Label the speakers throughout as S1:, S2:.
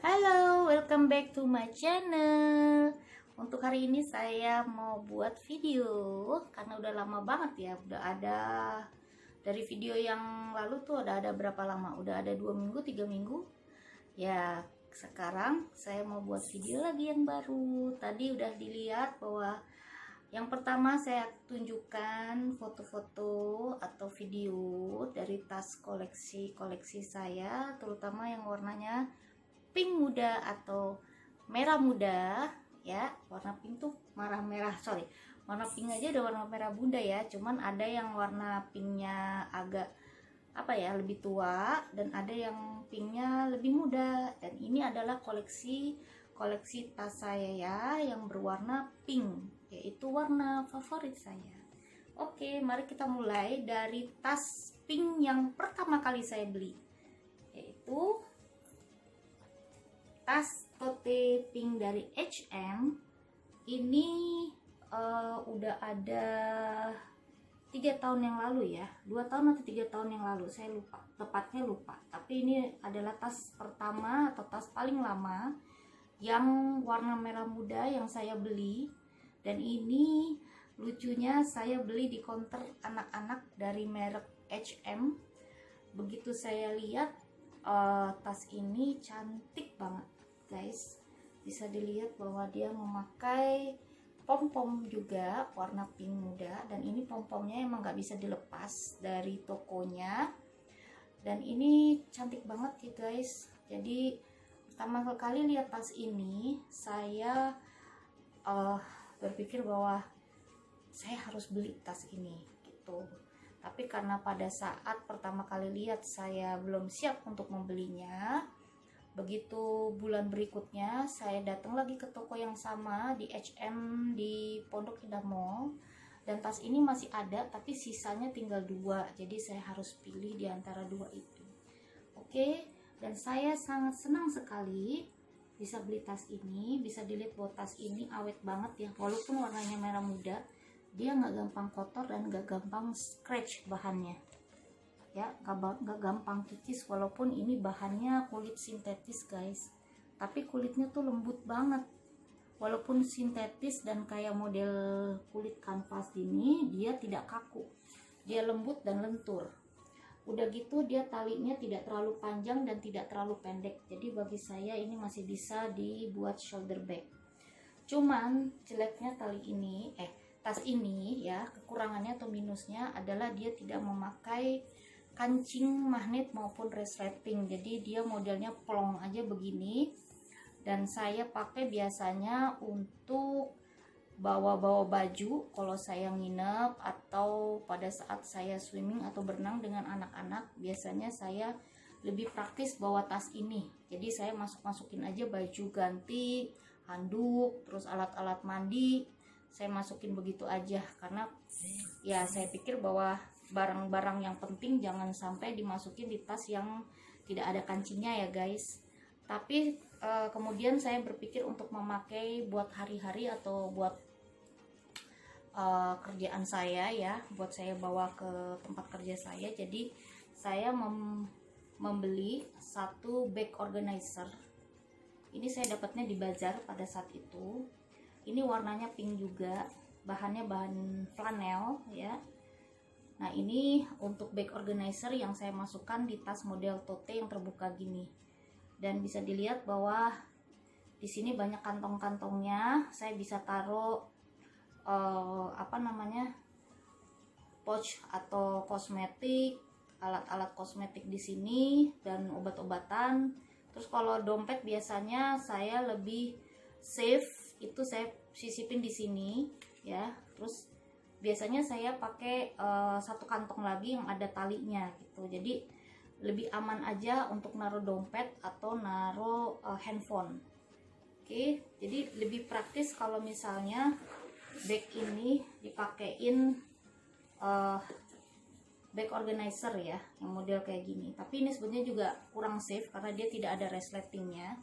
S1: Halo, welcome back to my channel. Untuk hari ini saya mau buat video karena udah lama banget ya. Udah ada dari video yang lalu tuh ada berapa lama? Udah ada 2 minggu, 3 minggu. Ya, sekarang saya mau buat video lagi yang baru. Tadi udah dilihat bahwa yang pertama saya tunjukkan foto-foto atau video dari tas koleksi saya, terutama yang warnanya pink muda atau merah muda ya. Warna pink tuh warna pink aja ada warna merah muda ya, cuman ada yang warna pinknya agak lebih tua dan ada yang pinknya lebih muda. Dan ini adalah koleksi tas saya ya, yang berwarna pink, yaitu warna favorit saya. Oke, mari kita mulai dari tas pink yang pertama kali saya beli, yaitu tas tote pink dari H&M. Ini udah ada 3 tahun yang lalu ya, 2 tahun atau 3 tahun yang lalu, saya tepatnya lupa. Tapi ini adalah tas pertama atau tas paling lama yang warna merah muda yang saya beli. Dan ini lucunya, saya beli di counter anak-anak dari merek H&M. Begitu saya lihat, tas ini cantik banget guys. Bisa dilihat bahwa dia memakai pom-pom juga warna pink muda, dan ini pom-pomnya emang nggak bisa dilepas dari tokonya. Dan ini cantik banget ya guys. Jadi pertama kali lihat tas ini, saya berpikir bahwa saya harus beli tas ini gitu. Tapi karena pada saat pertama kali lihat saya belum siap untuk membelinya. Begitu bulan berikutnya saya datang lagi ke toko yang sama di H&M di Pondok Indah Mall, dan tas ini masih ada tapi sisanya tinggal 2. Jadi saya harus pilih di antara 2 itu. Oke, dan saya sangat senang sekali bisa beli tas ini. Bisa dilihat bahwa tas ini awet banget ya, walaupun warnanya merah muda, dia nggak gampang kotor dan nggak gampang scratch bahannya ya, nggak gampang kikis. Walaupun ini bahannya kulit sintetis guys, tapi kulitnya tuh lembut banget. Walaupun sintetis dan kayak model kulit kanvas ini, dia tidak kaku, dia lembut dan lentur. Udah gitu dia talinya tidak terlalu panjang dan tidak terlalu pendek, jadi bagi saya ini masih bisa dibuat shoulder bag. Cuman jeleknya tas ini ya, kekurangannya atau minusnya adalah dia tidak memakai kancing magnet maupun resleting. Jadi dia modelnya plong aja begini, dan saya pakai biasanya untuk bawa-bawa baju kalau saya nginep atau pada saat saya swimming atau berenang dengan anak-anak. Biasanya saya lebih praktis bawa tas ini. Jadi saya masukin aja baju ganti, handuk, terus alat-alat mandi, saya masukin begitu aja. Karena ya saya pikir bahwa barang-barang yang penting jangan sampai dimasukin di tas yang tidak ada kancingnya ya guys. Tapi kemudian saya berpikir untuk memakai buat hari-hari atau buat kerjaan saya ya, buat saya bawa ke tempat kerja saya. Jadi saya membeli satu bag organizer. Ini saya dapatnya di bazar pada saat itu. Ini warnanya pink juga, bahannya bahan flanel ya. Nah ini untuk bag organizer yang saya masukkan di tas model tote yang terbuka gini. Dan bisa dilihat bahwa di sini banyak kantong-kantongnya. Saya bisa taruh pouch atau kosmetik, alat-alat kosmetik di sini, dan obat-obatan. Terus kalau dompet biasanya saya lebih safe, itu saya sisipin di sini ya. Terus biasanya saya pakai satu kantong lagi yang ada talinya gitu. Jadi lebih aman aja untuk naruh dompet atau naruh handphone. Oke, jadi lebih praktis kalau misalnya bag ini dipakein bag organizer ya, yang model kayak gini. Tapi ini sebenarnya juga kurang safe karena dia tidak ada resletingnya.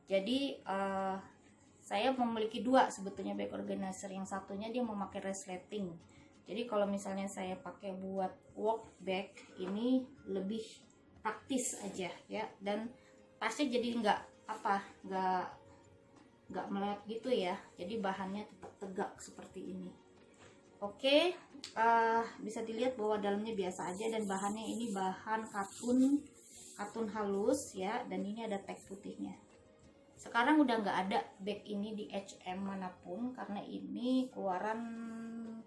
S1: Jadi saya memiliki 2 sebetulnya bag organizer. Yang satunya dia memakai resleting. Jadi kalau misalnya saya pakai buat work bag, ini lebih praktis aja ya, dan tasnya jadi nggak apa, nggak melayap gitu ya, jadi bahannya tetap tegak seperti ini. Oke, bisa dilihat bahwa dalamnya biasa aja, dan bahannya ini bahan katun halus ya, dan ini ada tag putihnya. Sekarang udah nggak ada bag ini di H&M manapun, karena ini keluaran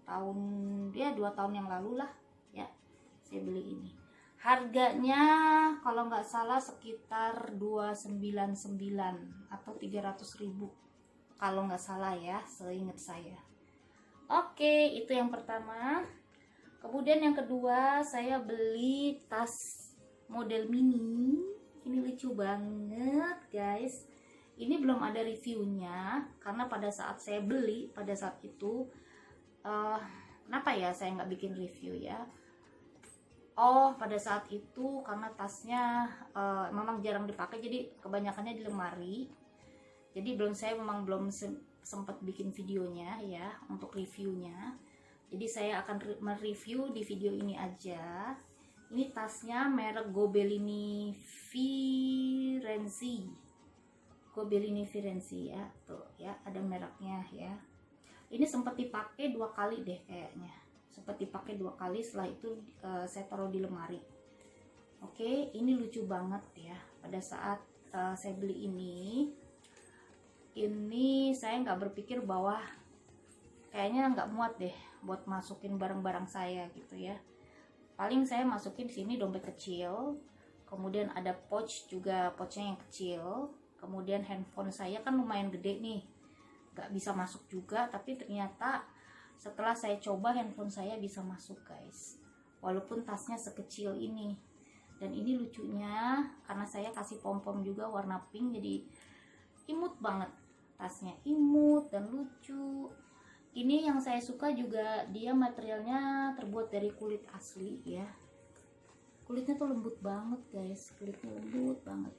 S1: tahun 2 tahun yang lalu lah ya, saya beli ini. Harganya kalau nggak salah sekitar 299 atau 300.000 kalau nggak salah ya, seingat saya. Oke, itu yang pertama. Kemudian yang kedua, saya beli tas model mini. Ini lucu banget guys. Ini belum ada reviewnya, karena pada saat saya beli, pada saat itu kenapa ya saya nggak bikin review ya. Oh, pada saat itu karena tasnya memang jarang dipakai, jadi kebanyakannya di lemari. Jadi memang belum sempat bikin videonya ya untuk reviewnya. Jadi saya akan mereview di video ini aja. Ini tasnya merek Gobellini Firenze. Gobellini Firenze ya, tuh ya, ada mereknya ya. Ini sempat dipakai 2 kali deh kayaknya. Sempat dipakai 2 kali, setelah itu saya taruh di lemari. Oke, ini lucu banget ya. Pada saat saya beli ini saya nggak berpikir bahwa kayaknya nggak muat deh buat masukin barang-barang saya gitu ya. Paling saya masukin sini dompet kecil, kemudian ada pouch juga, pouchnya yang kecil, kemudian handphone saya kan lumayan gede nih, nggak bisa masuk juga, tapi ternyata setelah saya coba handphone saya bisa masuk guys, walaupun tasnya sekecil ini. Dan ini lucunya karena saya kasih pom-pom juga warna pink, jadi imut banget, tasnya imut dan lucu. Ini yang saya suka juga, dia materialnya terbuat dari kulit asli ya. Kulitnya tuh lembut banget guys, kulitnya lembut banget.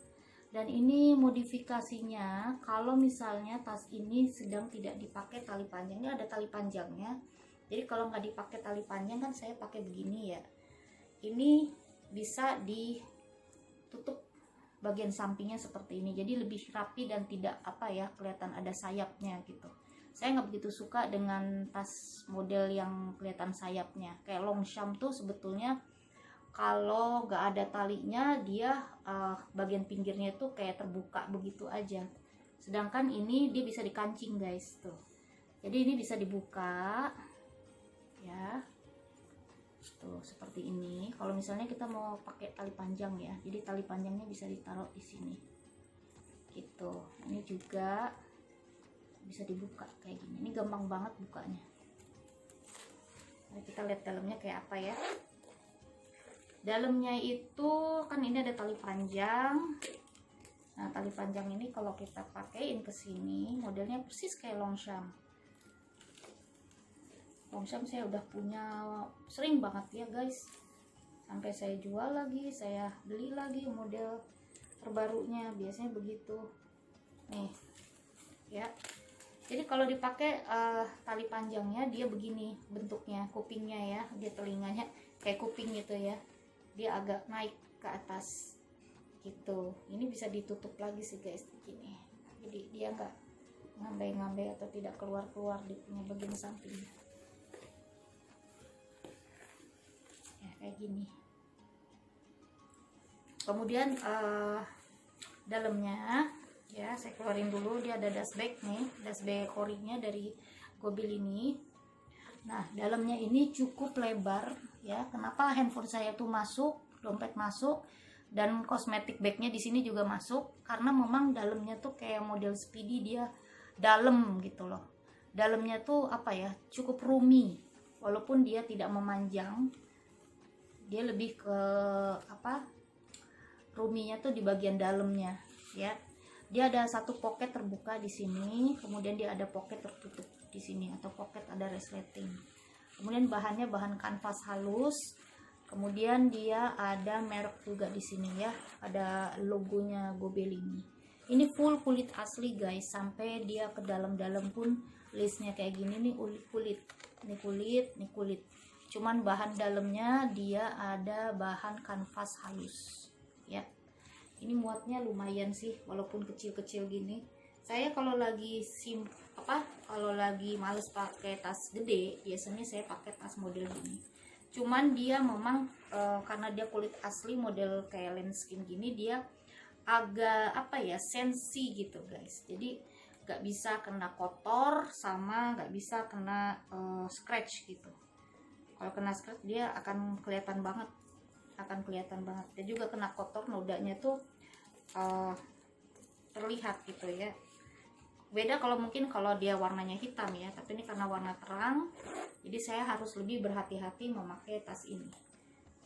S1: Dan ini modifikasinya, kalau misalnya tas ini sedang tidak dipakai tali panjangnya, ada tali panjangnya. Jadi kalau nggak dipakai tali panjang kan saya pakai begini ya. Ini bisa ditutup bagian sampingnya seperti ini, jadi lebih rapi dan tidak apa ya, kelihatan ada sayapnya gitu. Saya nggak begitu suka dengan tas model yang kelihatan sayapnya. Kayak Longchamp tuh sebetulnya kalau nggak ada talinya, dia bagian pinggirnya tuh kayak terbuka begitu aja. Sedangkan ini dia bisa dikancing guys tuh. Jadi ini bisa dibuka ya. Tuh seperti ini. Kalau misalnya kita mau pakai tali panjang ya, jadi tali panjangnya bisa ditaruh di sini gitu. Ini juga bisa dibuka kayak gini. Ini gampang banget bukanya. Nah, kita lihat dalamnya kayak apa ya. Dalamnya itu kan ini ada tali panjang. Nah, tali panjang ini kalau kita pakein ke sini, modelnya persis kayak Longchamp. Longchamp saya udah punya sering banget ya guys, sampai saya jual lagi, saya beli lagi model terbarunya, biasanya begitu nih ya. Jadi kalau dipakai tali panjangnya dia begini bentuknya, kupingnya ya, dia telinganya kayak kuping gitu ya, dia agak naik ke atas gitu. Ini bisa ditutup lagi sih guys begini, jadi dia nggak ngambai-ngambai atau tidak keluar-keluar di punya bagian sampingnya. Kayak gini. Kemudian dalamnya ya, saya keluarin dulu, dia ada dust bag nih, dust bag orinya dari Gobellini. Nah, dalamnya ini cukup lebar ya. Kenapa handphone saya tuh masuk, dompet masuk, dan kosmetik bagnya di sini juga masuk, karena memang dalamnya tuh kayak model Speedy, dia dalam gitu loh. Dalamnya tuh apa ya, cukup roomy, walaupun dia tidak memanjang. Dia lebih ke apa, roomy-nya tuh di bagian dalamnya ya. Dia ada satu pocket terbuka di sini, kemudian dia ada pocket tertutup di sini, atau pocket ada resleting. Kemudian bahannya bahan kanvas halus. Kemudian dia ada merek juga di sini ya, ada logonya Gobellini. Ini full kulit asli guys, sampai dia ke dalam-dalam pun listnya kayak gini nih, kulit. Ini kulit, ini kulit. Cuman bahan dalamnya dia ada bahan kanvas halus ya. Ini muatnya lumayan sih, walaupun kecil-kecil gini. Saya kalau lagi kalau lagi males pakai tas gede, biasanya saya pakai tas model gini. Cuman dia memang karena dia kulit asli model kayak Lenskin gini, dia agak sensi gitu guys. Jadi nggak bisa kena kotor, sama nggak bisa kena scratch gitu. Kalau kena scratch dia akan kelihatan banget, dan juga kena kotor, nodanya tuh terlihat gitu ya. Beda kalau mungkin kalau dia warnanya hitam ya, tapi ini karena warna terang, jadi saya harus lebih berhati-hati memakai tas ini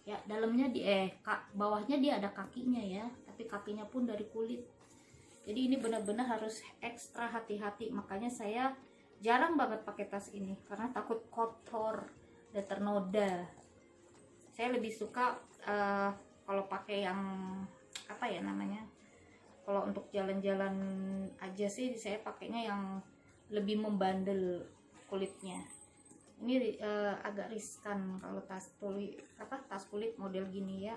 S1: ya. Dalamnya bawahnya dia ada kakinya ya, tapi kakinya pun dari kulit. Jadi ini benar-benar harus ekstra hati-hati, makanya saya jarang banget pakai tas ini karena takut kotor dan ternoda. Saya lebih suka kalau pakai yang kalau untuk jalan-jalan aja sih saya pakainya yang lebih membandel kulitnya. Ini agak riskan kalau tas kulit model gini ya.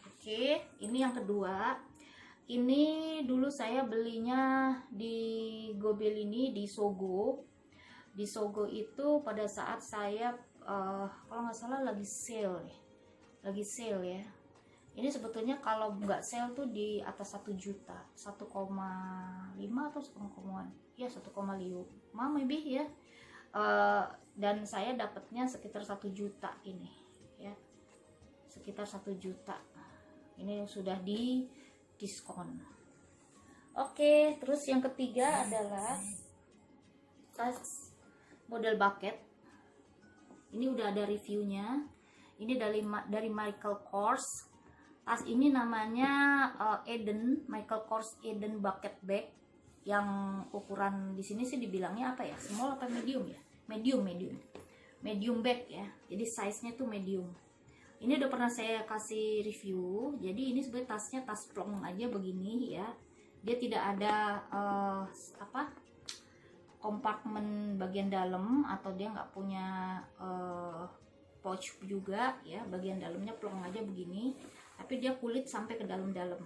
S1: Oke, ini yang kedua. Ini dulu saya belinya di Gobel ini, di Sogo. Di Sogo itu pada saat saya kalau nggak salah lagi sale ya. Ini sebetulnya kalau nggak sale tuh di atas 1 juta, 1,5 atau 1,1 ya, 1,5 maybe ya. Dan saya dapatnya sekitar 1 juta ini ya, sekitar 1 juta. Ini sudah di diskon. Oke, terus yang ketiga adalah tas model bucket. Ini udah ada reviewnya. Ini dari Michael Kors. Tas ini namanya Michael Kors Eden Bucket Bag, yang ukuran di sini sih dibilangnya apa ya, small apa medium ya, medium bag ya. Jadi size-nya tuh medium. Ini udah pernah saya kasih review. Jadi ini sebenarnya tasnya tas plong aja begini ya. Dia tidak ada kompartemen bagian dalam, atau dia nggak punya pouch juga ya. Bagian dalamnya plong aja begini, tapi dia kulit sampai ke dalam-dalam.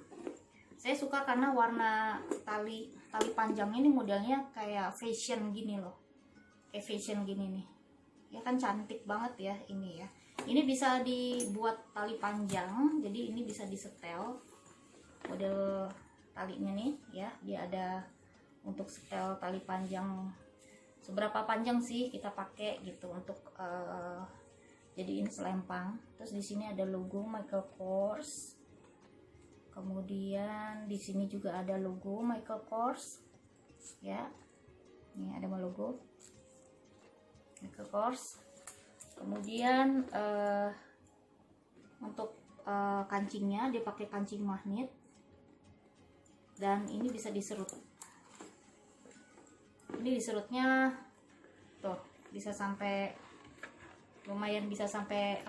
S1: Saya suka karena warna tali panjangnya ini modelnya kayak fashion gini loh, kayak fashion gini nih ya kan, cantik banget ya ini ya. Ini bisa dibuat tali panjang, jadi ini bisa disetel model talinya nih ya. Dia ada untuk setel tali panjang, seberapa panjang sih kita pakai gitu untuk jadi ini selempang. Terus di sini ada logo Michael Kors. Kemudian di sini juga ada logo Michael Kors ya. Ini ada logo Michael Kors. Kemudian untuk kancingnya dia pakai kancing magnet, dan ini bisa diserut. Ini diserutnya tuh bisa sampai lumayan, bisa sampai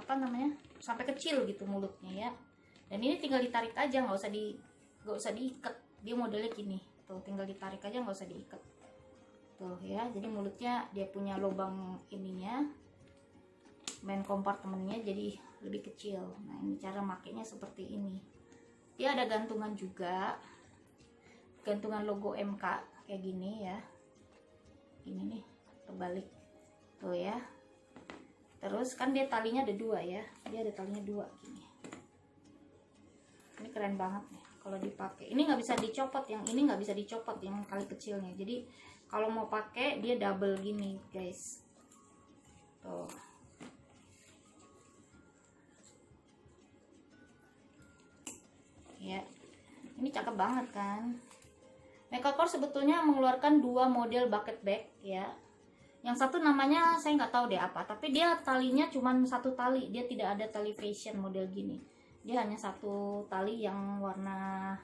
S1: sampai kecil gitu mulutnya ya. Dan ini tinggal ditarik aja, nggak usah diikat. Dia modelnya gini tuh, tinggal ditarik aja, nggak usah diikat tuh ya. Jadi mulutnya dia punya lubang ininya, main kompartemennya, jadi lebih kecil. Nah ini cara makainya seperti ini. Dia ada gantungan juga, gantungan logo MK kayak gini ya. Ini nih terbalik tuh ya. Terus kan dia talinya ada 2 ya, dia ada talinya 2 gini. Ini keren banget nih kalau dipakai. Ini nggak bisa dicopot, yang ini nggak bisa dicopot, yang kali kecilnya. Jadi kalau mau pakai dia double gini guys tuh. Ya, ini cakep banget kan. Michael Kors sebetulnya mengeluarkan 2 model bucket bag ya. Yang satu namanya saya nggak tahu deh apa, tapi dia talinya cuma 1 tali, dia tidak ada tali fashion model gini. Dia hanya 1 tali yang warna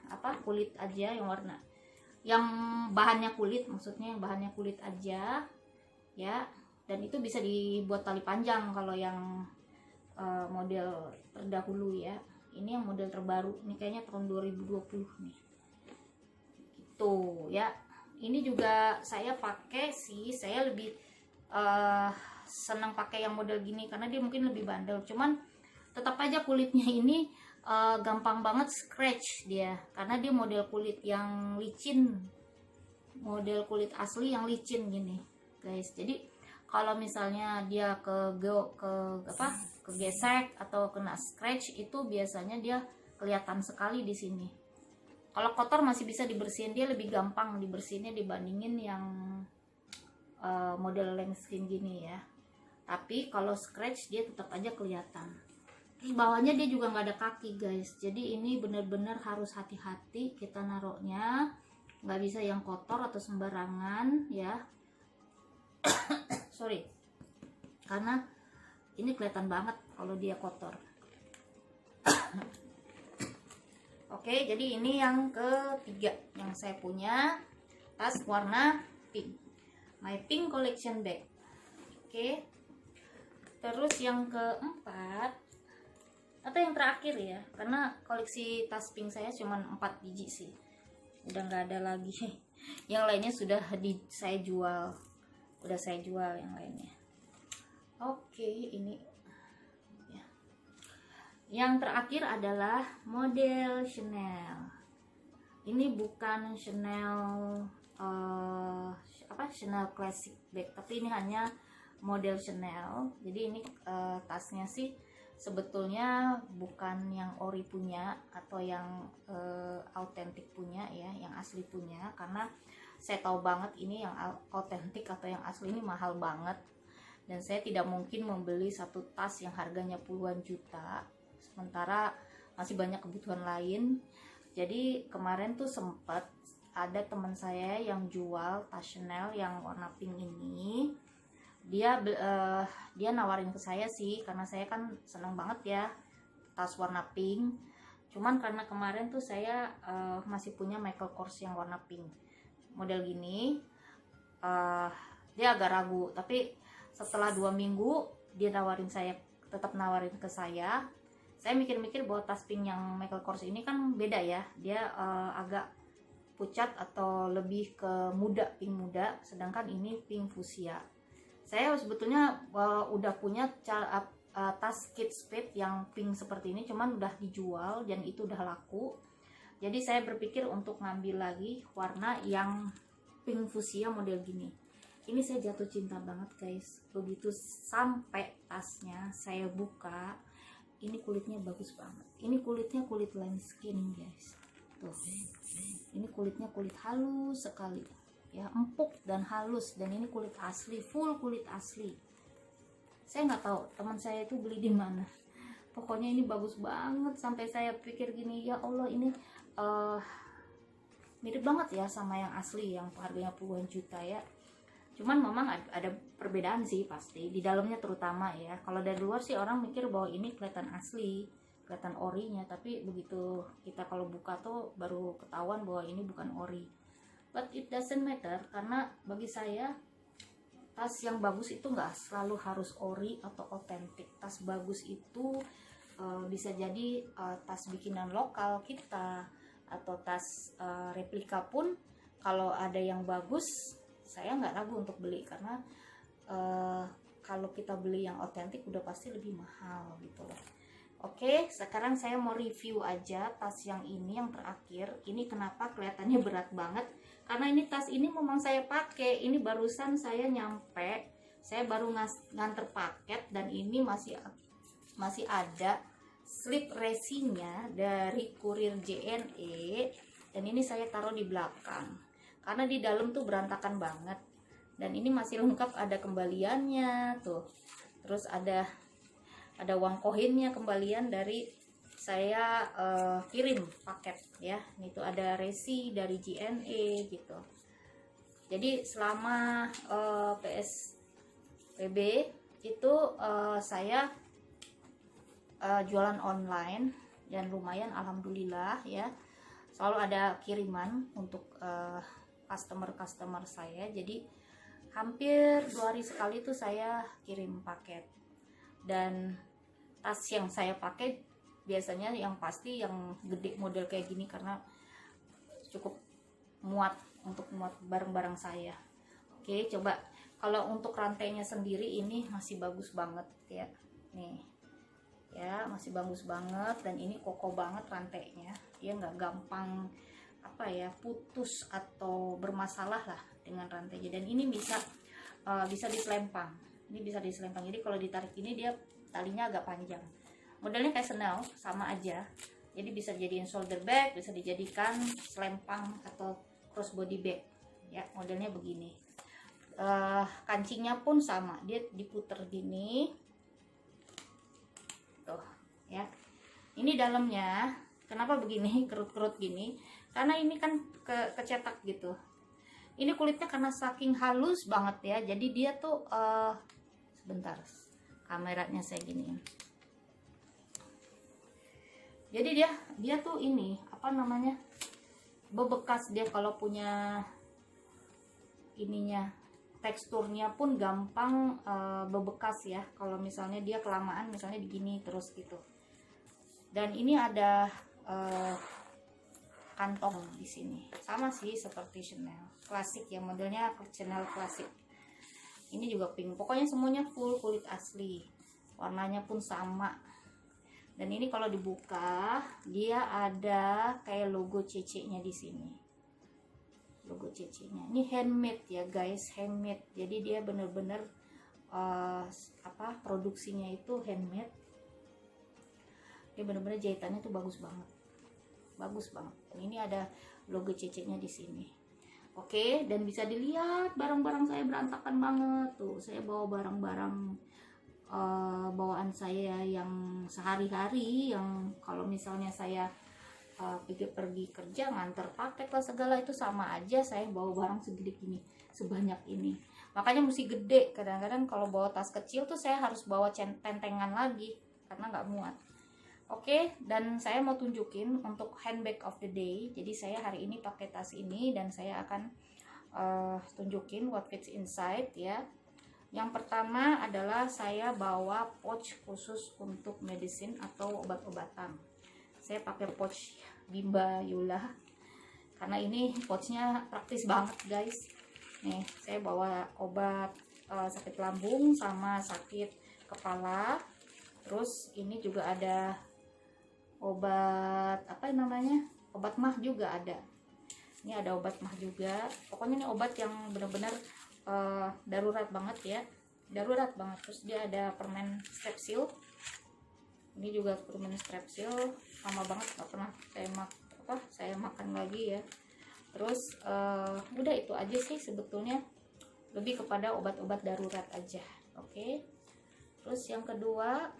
S1: kulit aja, yang bahannya kulit, maksudnya yang bahannya kulit aja ya. Dan itu bisa dibuat tali panjang kalau yang model terdahulu ya. Ini yang model terbaru, ini kayaknya tahun 2020 nih gitu ya. Ini juga saya pakai sih, saya lebih senang pakai yang model gini karena dia mungkin lebih bandel. Cuman tetap aja kulitnya ini gampang banget scratch dia, karena dia model kulit yang licin, model kulit asli yang licin gini guys. Jadi kalau misalnya dia kegesek atau kena scratch, itu biasanya dia kelihatan sekali di sini. Kalau kotor masih bisa dibersihin, dia lebih gampang dibersihinnya dibandingin yang model lenskin gini ya. Tapi kalau scratch dia tetap aja kelihatan. Terus bawahnya dia juga nggak ada kaki guys, jadi ini bener-bener harus hati-hati kita naruhnya, nggak bisa yang kotor atau sembarangan ya. Sorry, karena ini kelihatan banget kalau dia kotor. Oke, jadi ini yang ketiga yang saya punya, tas warna pink, my pink collection bag. Oke, terus yang keempat atau yang terakhir ya, karena koleksi tas pink saya cuma 4 biji sih, udah nggak ada lagi. Yang lainnya sudah saya jual, udah saya jual yang lainnya. Oke, ini ya. Yang terakhir adalah model Chanel. Ini bukan Chanel Chanel classic bag, tapi ini hanya model Chanel. Jadi ini tasnya sih sebetulnya bukan yang ori punya atau yang autentik punya ya, yang asli punya, karena saya tahu banget ini yang autentik atau yang asli ini mahal banget, dan saya tidak mungkin membeli satu tas yang harganya puluhan juta sementara masih banyak kebutuhan lain. Jadi kemarin tuh sempat ada teman saya yang jual tas Chanel yang warna pink ini. Dia nawarin ke saya sih, karena saya kan seneng banget ya tas warna pink. Cuman karena kemarin tuh saya masih punya Michael Kors yang warna pink model gini, dia agak ragu. Tapi setelah 2 minggu dia tetap nawarin ke saya mikir-mikir bahwa tas pink yang Michael Kors ini kan beda ya, dia agak pucat atau lebih ke muda, pink muda, sedangkan ini pink fuchsia. Saya sebetulnya udah punya tas Kate Spade yang pink seperti ini, cuman udah dijual dan itu udah laku. Jadi saya berpikir untuk ngambil lagi warna yang pink fuchsia model gini. Ini saya jatuh cinta banget guys. Begitu sampai tasnya saya buka, ini kulitnya bagus banget. Ini kulitnya kulit lenskin guys. Tuh, ini kulitnya kulit halus sekali ya, empuk dan halus, dan ini kulit asli, full kulit asli. Saya nggak tahu teman saya itu beli di mana, pokoknya ini bagus banget sampai saya pikir gini, ya Allah, ini mirip banget ya sama yang asli yang harganya puluhan juta ya. Cuman memang ada perbedaan sih pasti di dalamnya terutama ya. Kalau dari luar sih orang mikir bahwa ini kelihatan asli, kelihatan orinya, tapi begitu kita kalau buka tuh baru ketahuan bahwa ini bukan ori. But it doesn't matter, karena bagi saya tas yang bagus itu nggak selalu harus ori atau otentik. Tas bagus itu bisa jadi tas bikinan lokal kita atau tas replika pun, kalau ada yang bagus saya nggak ragu untuk beli, karena kalau kita beli yang otentik udah pasti lebih mahal gitu loh. Oke, sekarang saya mau review aja tas yang ini, yang terakhir. Ini kenapa kelihatannya berat banget, karena ini tas ini memang saya pakai. Ini barusan saya nyampe, saya baru nganter paket, dan ini masih ada slip resinya dari kurir JNE, dan ini saya taruh di belakang karena di dalam tuh berantakan banget. Dan ini masih lengkap, ada kembaliannya tuh, terus ada uang koinnya kembalian dari saya kirim paket ya. Itu ada resi dari JNE gitu. Jadi selama PSBB itu saya jualan online, dan lumayan alhamdulillah ya, selalu ada kiriman untuk customer saya. Jadi hampir 2 hari sekali tuh saya kirim paket. Dan tas yang saya pakai biasanya yang pasti yang gede model kayak gini, karena cukup muat untuk muat barang-barang saya. Oke, coba kalau untuk rantainya sendiri ini masih bagus banget ya. Nih, ya, masih bagus banget. Dan ini kokoh banget rantainya, dia nggak gampang apa ya, putus atau bermasalah lah dengan rantainya. Dan ini bisa diselempang, ini bisa diselempang. Jadi kalau ditarik ini dia talinya agak panjang, modelnya kayak senel, sama aja. Jadi bisa dijadiin shoulder bag, bisa dijadikan selempang atau crossbody bag ya, modelnya begini. Kancingnya pun sama, dia diputer gini tuh ya. Ini dalamnya kenapa begini kerut-kerut gini, karena ini kan kecetak gitu. Ini kulitnya karena saking halus banget ya, jadi dia tuh sebentar, kameranya saya giniin. Jadi dia tuh ini apa namanya, bebekas. Dia kalau punya ininya, teksturnya pun gampang bebekas ya, kalau misalnya dia kelamaan, misalnya begini terus gitu. Dan ini ada kantong di sini, sama sih seperti Chanel klasik ya, modelnya Chanel klasik. Ini juga pink, pokoknya semuanya full kulit asli, warnanya pun sama. Dan ini kalau dibuka dia ada kayak logo CC-nya di sini, logo CC-nya. Ini handmade ya guys, handmade. Jadi dia bener-bener produksinya itu handmade. Dia bener-bener jahitannya tuh bagus banget, bagus banget. Dan ini ada logo CC-nya di sini. Oke, dan bisa dilihat barang-barang saya berantakan banget tuh. Saya bawa barang-barang bawaan saya yang sehari-hari, yang kalau misalnya saya pergi kerja nganter paket lah segala, itu sama aja saya bawa barang segede gini, sebanyak ini. Makanya mesti gede. Kadang-kadang kalau bawa tas kecil tuh saya harus bawa tentengan lagi karena nggak muat. Oke, dan saya mau tunjukin untuk handbag of the day. Jadi saya hari ini pakai tas ini dan saya akan tunjukin what fits inside ya. Yang pertama adalah saya bawa pouch khusus untuk medicine atau obat-obatan. Saya pakai pouch Bimba Yula karena ini pouchnya praktis banget guys. Nih, saya bawa obat sakit lambung sama sakit kepala. Terus ini juga ada obat apa namanya, obat mah juga ada. Ini ada obat mah juga. Pokoknya ini obat yang benar-benar darurat banget ya, darurat banget. Terus dia ada permen strepsil. Ini juga permen strepsil, lama banget nggak pernah saya makan lagi ya. Terus udah itu aja sih sebetulnya, lebih kepada obat-obat darurat aja. Oke. Terus yang kedua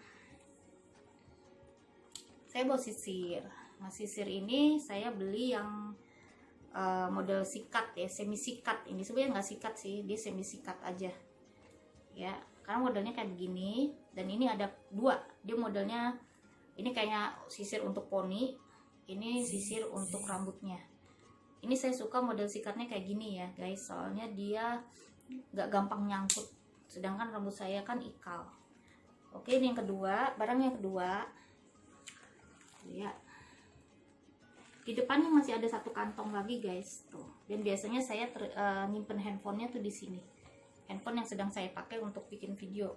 S1: saya bawa sisir. Nah, sisir ini saya beli yang model sikat ya, semi sikat. Ini sebenarnya nggak sikat sih, dia semi sikat aja ya, karena modelnya kayak begini. Dan ini ada dua, dia modelnya ini kayaknya sisir untuk poni, ini sisir untuk rambutnya. Ini saya suka model sikatnya kayak gini ya guys, soalnya dia nggak gampang nyangkut, sedangkan rambut saya kan ikal. Oke, ini yang kedua, barang yang kedua ya. Di depannya masih ada satu kantong lagi guys tuh. Dan biasanya saya nyimpen handphonenya tuh di sini. Handphone yang sedang saya pakai untuk bikin video.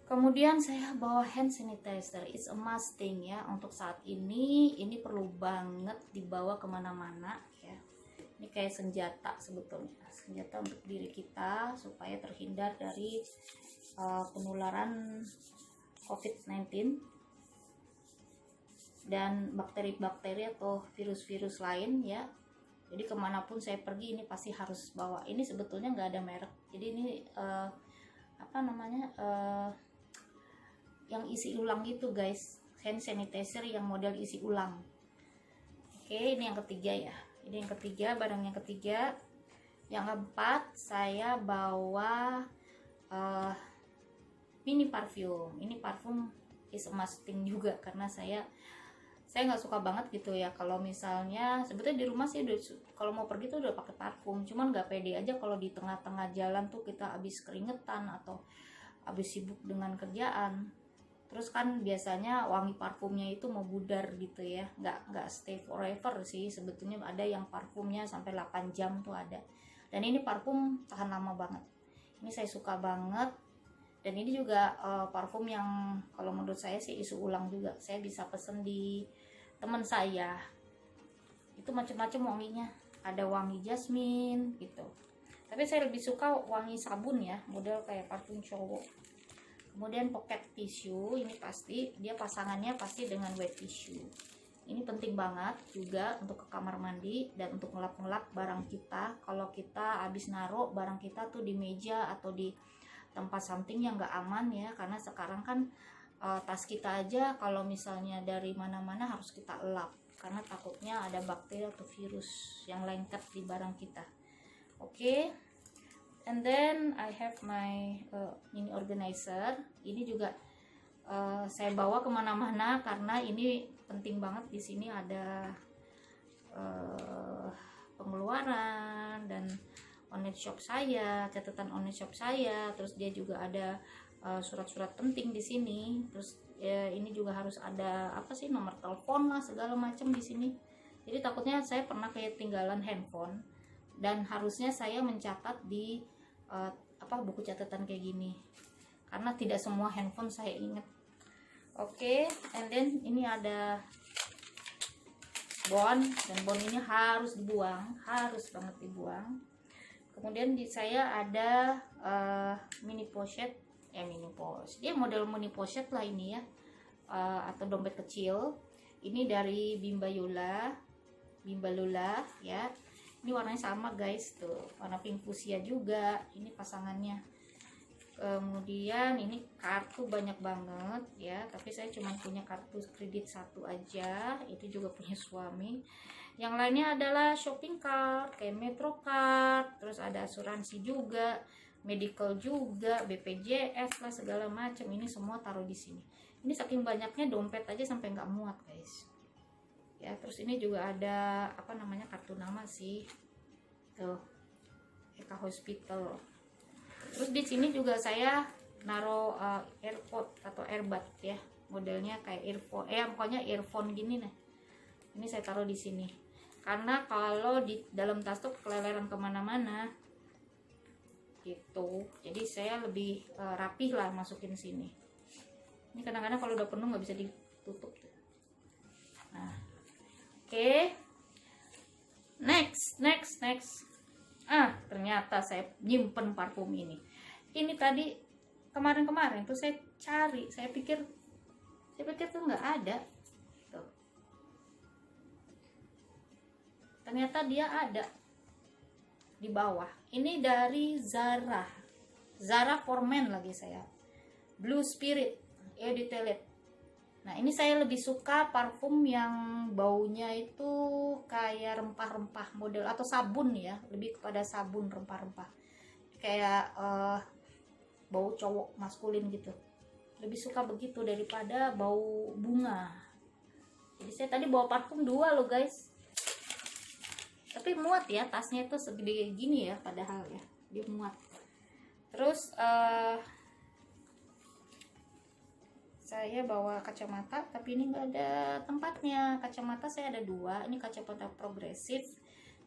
S1: Kemudian saya bawa hand sanitizer. It's a must thing ya untuk saat ini. Ini perlu banget dibawa kemana-mana ya. Ini kayak senjata sebetulnya. Senjata untuk diri kita supaya terhindar dari penularan COVID-19 dan bakteri-bakteri atau virus-virus lain ya. Jadi kemanapun saya pergi ini pasti harus bawa. Ini sebetulnya nggak ada merek, jadi ini apa namanya, yang isi ulang gitu guys, hand sanitizer yang model isi ulang. Oke, ini yang ketiga ya, ini yang ketiga, barang yang ketiga. Yang keempat saya bawa mini parfum. Ini parfum is a must thing juga, karena saya nggak suka banget gitu ya kalau misalnya, sebetulnya di rumah sih kalau mau pergi tuh udah pakai parfum, cuman nggak pede aja kalau di tengah-tengah jalan tuh kita habis keringetan atau habis sibuk dengan kerjaan. Terus kan biasanya wangi parfumnya itu mau pudar gitu ya, nggak stay forever sih sebetulnya. Ada yang parfumnya sampai 8 jam tuh ada, dan ini parfum tahan lama banget. Ini saya suka banget. Dan ini juga parfum yang kalau menurut saya sih isu ulang juga. Saya bisa pesen di teman saya. Itu macam-macam wanginya. Ada wangi jasmine gitu. Tapi saya lebih suka wangi sabun ya, model kayak parfum cowok. Kemudian pocket tissue, ini pasti dia pasangannya pasti dengan wet tissue. Ini penting banget juga untuk ke kamar mandi dan untuk ngelap-ngelap barang kita. Kalau kita habis naruh barang kita tuh di meja atau di tempat something yang nggak aman ya, karena sekarang kan tas kita aja kalau misalnya dari mana-mana harus kita elap karena takutnya ada bakteri atau virus yang lengket di barang kita. Oke. And then I have my mini organizer. Ini juga saya bawa kemana-mana karena ini penting banget. Di sini ada pengeluaran dan online shop saya, catatan online shop saya. Terus dia juga ada surat-surat penting di sini. Terus ini juga harus ada apa sih, nomor telepon lah segala macam di sini. Jadi takutnya saya pernah kayak tinggalan handphone dan harusnya saya mencatat di buku catatan kayak gini karena tidak semua handphone saya ingat. Oke, and then ini ada bon, dan bon ini harus dibuang, harus banget dibuang. Kemudian di saya ada mini pochette, dia model mini pochette lah ini ya, atau dompet kecil. Ini dari Bimba Lula ya. Ini warnanya sama guys, tuh warna pink fuchsia juga. Ini pasangannya. Kemudian ini kartu banyak banget ya, tapi saya cuma punya kartu kredit satu aja, itu juga punya suami. Yang lainnya adalah shopping card kayak Metro Card, terus ada asuransi juga, medical juga, BPJS lah segala macam. Ini semua taruh di sini. Ini saking banyaknya dompet aja sampai nggak muat guys. Ya, terus ini juga ada kartu nama sih, tuh Eka Hospital. Terus di sini juga saya naruh AirPod atau earbud ya, modelnya kayak earphone, pokoknya earphone gini nih. Ini saya taruh di sini karena kalau di dalam tas tuh keleleran kemana-mana gitu. Jadi saya lebih rapih lah masukin sini. Ini kadang-kadang kalau udah penuh nggak bisa ditutup. Nah, oke. Next. Ternyata saya nyimpen parfum ini. Ini tadi kemarin tuh saya cari, saya pikir tuh nggak ada. Tuh. Ternyata dia ada di bawah. Ini dari Zara for Men lagi saya. Blue Spirit Eau de Toilette. Nah, ini saya lebih suka parfum yang baunya itu kayak rempah-rempah model atau sabun ya, lebih kepada sabun rempah-rempah. Kayak bau cowok maskulin gitu. Lebih suka begitu daripada bau bunga. Jadi saya tadi bawa parfum 2 loh guys. Tapi muat ya, tasnya itu segede gini ya padahal ya. Dia muat. Terus saya bawa kacamata, tapi ini nggak ada tempatnya. Kacamata saya ada 2. Ini kacamata progresif,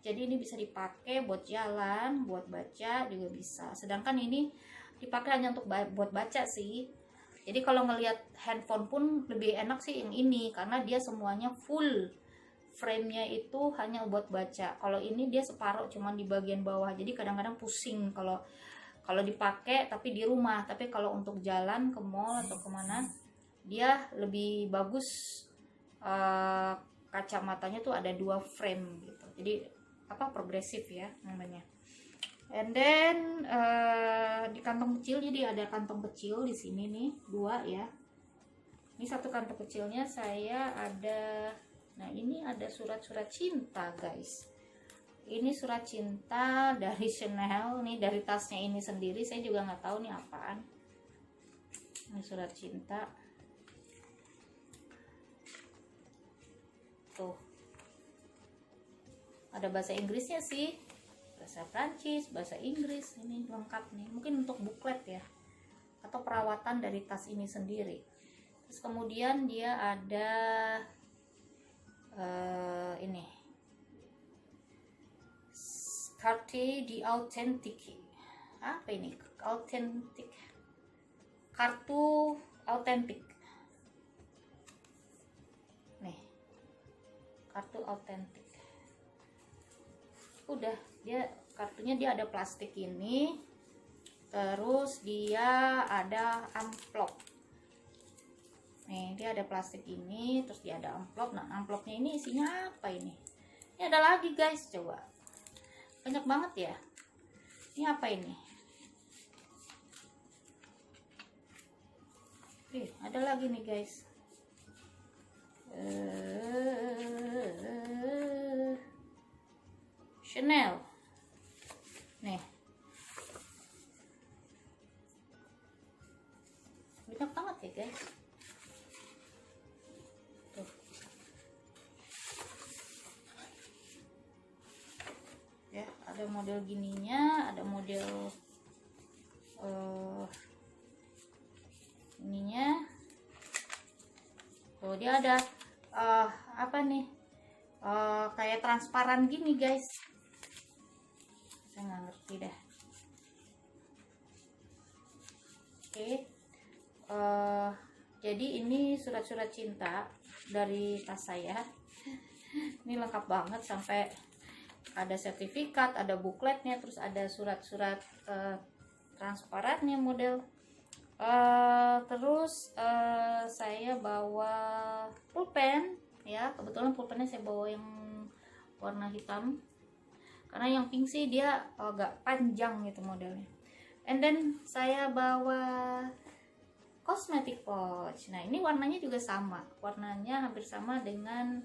S1: jadi ini bisa dipakai buat jalan, buat baca juga bisa. Sedangkan ini dipakai hanya untuk buat baca sih. Jadi kalau ngelihat handphone pun lebih enak sih yang ini, karena dia semuanya full. Frame-nya itu hanya buat baca. Kalau ini dia separuh, cuman di bagian bawah. Jadi kadang-kadang pusing kalau dipakai tapi di rumah. Tapi kalau untuk jalan ke mall atau kemana, dia lebih bagus. Kacamatanya tuh ada 2 frame gitu. Jadi progresif ya namanya. And then di kantong kecil, jadi ada kantong kecil di sini nih 2 ya. Ini satu kantong kecilnya saya ada. Nah, ini ada surat-surat cinta guys. Ini surat cinta dari Chanel nih, dari tasnya ini sendiri. Saya juga nggak tahu nih apaan. Ini surat cinta. Tuh. Ada bahasa Inggrisnya sih. Bahasa Prancis, bahasa Inggris, ini lengkap nih. Mungkin untuk buklet ya. Atau perawatan dari tas ini sendiri. Terus kemudian dia ada ini. Cartier di Authentic. Apa ini? Authentic. kartu autentik. Nih, kartu autentik. Udah, dia kartunya dia ada plastik ini, terus dia ada amplop. Nih, dia ada plastik ini, terus dia ada amplop. Nah, amplopnya ini isinya apa ini? Ini ada lagi guys, coba. Banyak banget ya. Ini apa ini? Ada lagi nih guys. Chanel. Nih. Banyak banget ya guys. Tuh. Ya, ada model gininya, ada model ininya. Tuh, dia ada apa nih? Kayak transparan gini guys. Saya nggak ngerti dah. Oke. Jadi ini surat-surat cinta dari tas saya. Ini lengkap banget, sampai ada sertifikat, ada bukletnya, terus ada surat-surat transparannya model. Terus saya bawa pulpen ya, kebetulan pulpennya saya bawa yang warna hitam, karena yang pink sih dia agak panjang gitu modelnya. And then saya bawa cosmetic pouch. Nah, ini warnanya juga sama, warnanya hampir sama dengan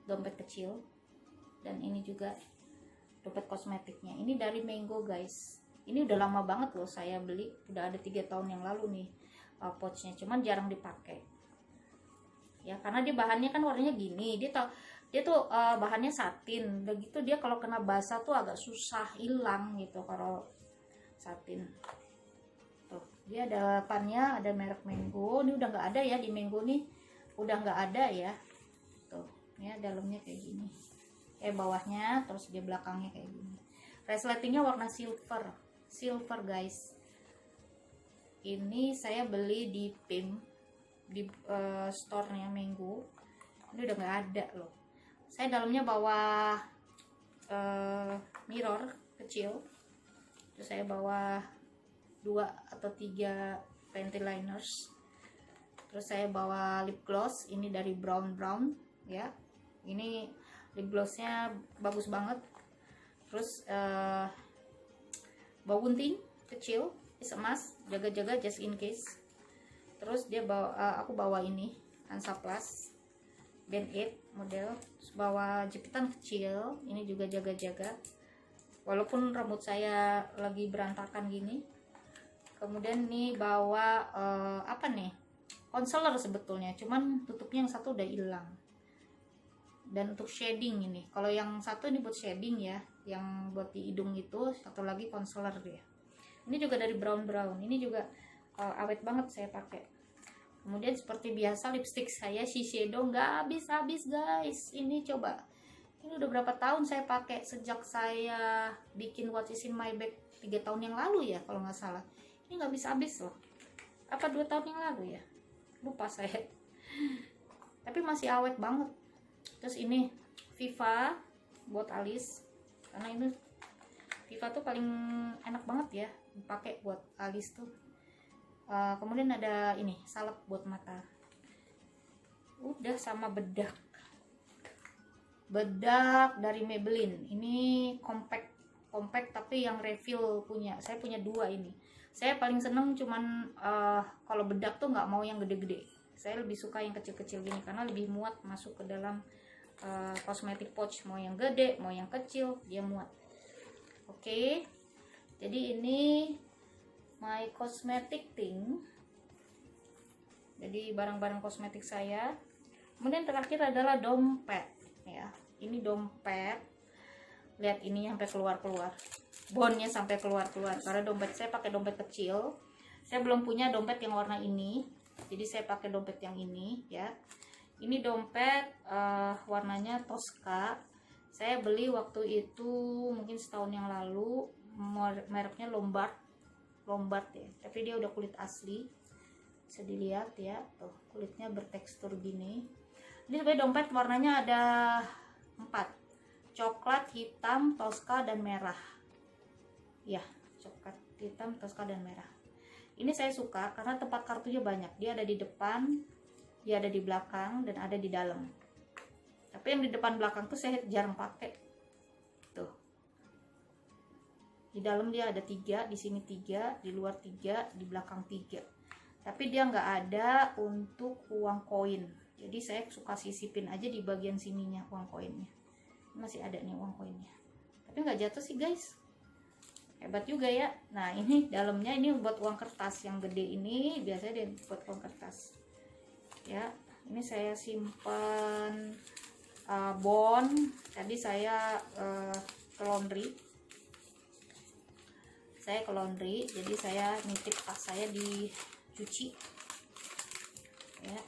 S1: dompet kecil, dan ini juga dompet kosmetiknya. Ini dari Mango guys. Ini udah lama banget loh saya beli, udah ada 3 tahun yang lalu nih pouchnya, cuman jarang dipakai ya, karena dia bahannya kan warnanya gini, dia tuh bahannya satin, begitu dia kalau kena basah tuh agak susah hilang gitu kalau satin. Tuh, dia ada depannya ada merek Mango. Ini udah nggak ada ya di Mango nih, udah nggak ada ya. Tuh ya, dalamnya kayak gini, bawahnya, terus dia belakangnya kayak gini. Resletingnya warna silver guys. Ini saya beli di PIM, di store-nya Mango. Ini udah nggak ada loh. Saya dalamnya bawa mirror kecil, terus saya bawa 2 atau 3 panty liners, terus saya bawa lip gloss. Ini dari Brown ya, ini lip glossnya bagus banget. Terus bawa gunting kecil, is emas, jaga-jaga just in case. Terus dia bawa, aku bawa ini Hansaplast Band-Aid model. Terus bawa jepitan kecil, ini juga jaga-jaga walaupun rambut saya lagi berantakan gini. Kemudian nih bawa apa nih, concealer sebetulnya, cuman tutupnya yang satu udah hilang. Dan untuk shading ini, kalau yang satu ini buat shading ya, yang buat di hidung itu, satu lagi concealer dia. Ini juga dari Brown. Ini juga awet banget saya pakai. Kemudian seperti biasa lipstick saya Shiseido nggak habis-habis guys. Ini coba, ini udah berapa tahun saya pakai, sejak saya bikin What Is In My Bag 3 tahun yang lalu ya kalau nggak salah. Ini nggak habis-habis loh. Apa 2 tahun yang lalu ya, lupa saya. Tapi masih awet banget. Terus ini Viva buat alis, karena ini Viva tuh paling enak banget ya dipakai buat alis tuh. Kemudian ada ini salep buat mata. Udah, sama bedak dari Maybelline. Ini compact tapi yang refill punya. Saya punya 2 ini. Saya paling seneng cuman kalau bedak tuh nggak mau yang gede-gede. Saya lebih suka yang kecil-kecil gini karena lebih muat masuk ke dalam cosmetic pouch. Mau yang gede, mau yang kecil, dia muat. Oke. Jadi ini my cosmetic thing. Jadi barang-barang kosmetik saya. Kemudian terakhir adalah dompet ya. Ini dompet. Lihat, ini sampai keluar-keluar. Bonnya sampai keluar-keluar karena dompet saya pakai dompet kecil. Saya belum punya dompet yang warna ini. Jadi saya pakai dompet yang ini ya. Ini dompet warnanya Tosca. Saya beli waktu itu mungkin setahun yang lalu, mereknya Lombard. Lombard ya, tapi dia udah kulit asli, bisa dilihat ya, tuh kulitnya bertekstur gini. Ini sebenarnya dompet warnanya ada 4, coklat, hitam, toska, dan merah ya, coklat, hitam, toska, dan merah. Ini saya suka karena tempat kartunya banyak, dia ada di depan, dia ada di belakang, dan ada di dalam. Tapi yang di depan belakang tuh saya jarang pakai. Tuh, di dalam dia ada 3, di sini 3, di luar 3, di belakang 3. Tapi dia nggak ada untuk uang koin, jadi saya suka sisipin aja di bagian sininya uang koinnya. Masih ada nih uang koinnya, tapi nggak jatuh sih guys, hebat juga ya. Nah ini dalamnya ini buat uang kertas yang gede, ini biasanya dia buat uang kertas ya. Ini saya simpan bond, tadi saya ke laundry, jadi saya nitip tas saya dicuci ya,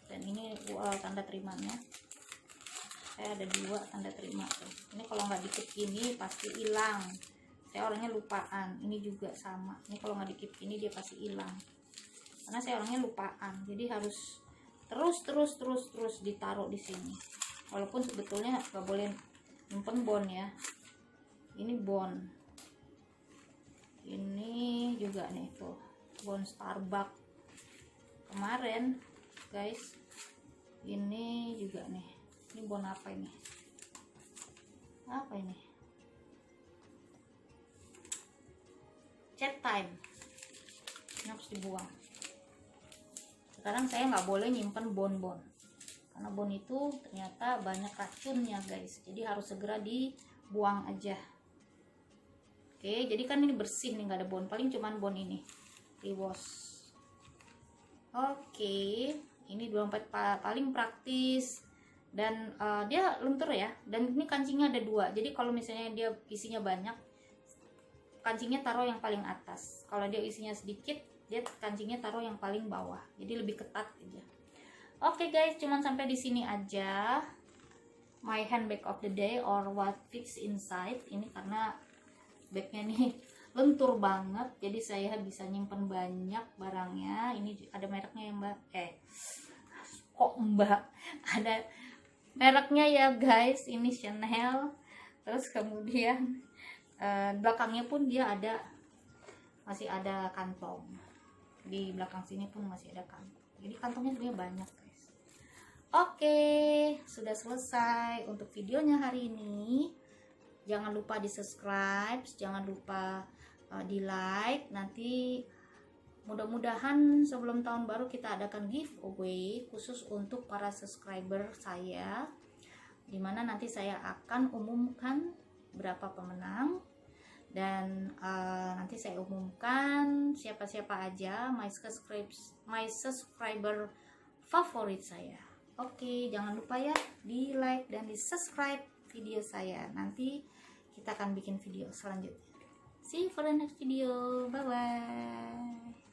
S1: dan ini tanda terimanya, saya ada 2 tanda terima tuh. Ini kalau nggak dikit ini pasti hilang, saya orangnya lupaan. Ini juga sama, ini kalau nggak dikit ini dia pasti hilang karena saya orangnya lupaan, jadi harus terus ditaruh di sini. Walaupun sebetulnya nggak boleh nyimpen bond ya. Ini bond, ini juga nih tuh bond Starbucks kemarin guys. Ini juga nih, ini bond apa ini, chat time, ini harus dibuang. Sekarang saya nggak boleh nyimpen bon-bon karena bon itu ternyata banyak racunnya guys, jadi harus segera dibuang aja. Oke, jadi kan ini bersih nih, nggak ada bon, paling cuman bon ini rewash. Oke, ini dompet paling praktis dan dia lentur ya, dan ini kancingnya ada 2, jadi kalau misalnya dia isinya banyak, kancingnya taruh yang paling atas. Kalau dia isinya sedikit, dia kancingnya taruh yang paling bawah, jadi lebih ketat aja. Oke guys, cuman sampai di sini aja my handbag of the day or what fits inside ini, karena bagnya nih lentur banget, jadi saya bisa nyimpen banyak barangnya. Ini ada mereknya ya mbak, ada mereknya ya guys, ini Chanel. Terus kemudian belakangnya pun dia ada, masih ada kantong, di belakang sini pun masih ada kantong, jadi kantongnya sebenarnya banyak guys. Oke, sudah selesai untuk videonya hari ini. Jangan lupa di subscribe, jangan lupa di like. Nanti mudah-mudahan sebelum tahun baru kita adakan giveaway khusus untuk para subscriber saya, dimana nanti saya akan umumkan berapa pemenang, dan nanti saya umumkan siapa-siapa aja my subscriber favorit saya. Oke, jangan lupa ya di like dan di subscribe video saya. Nanti kita akan bikin video selanjutnya. See you for the next video. Bye bye.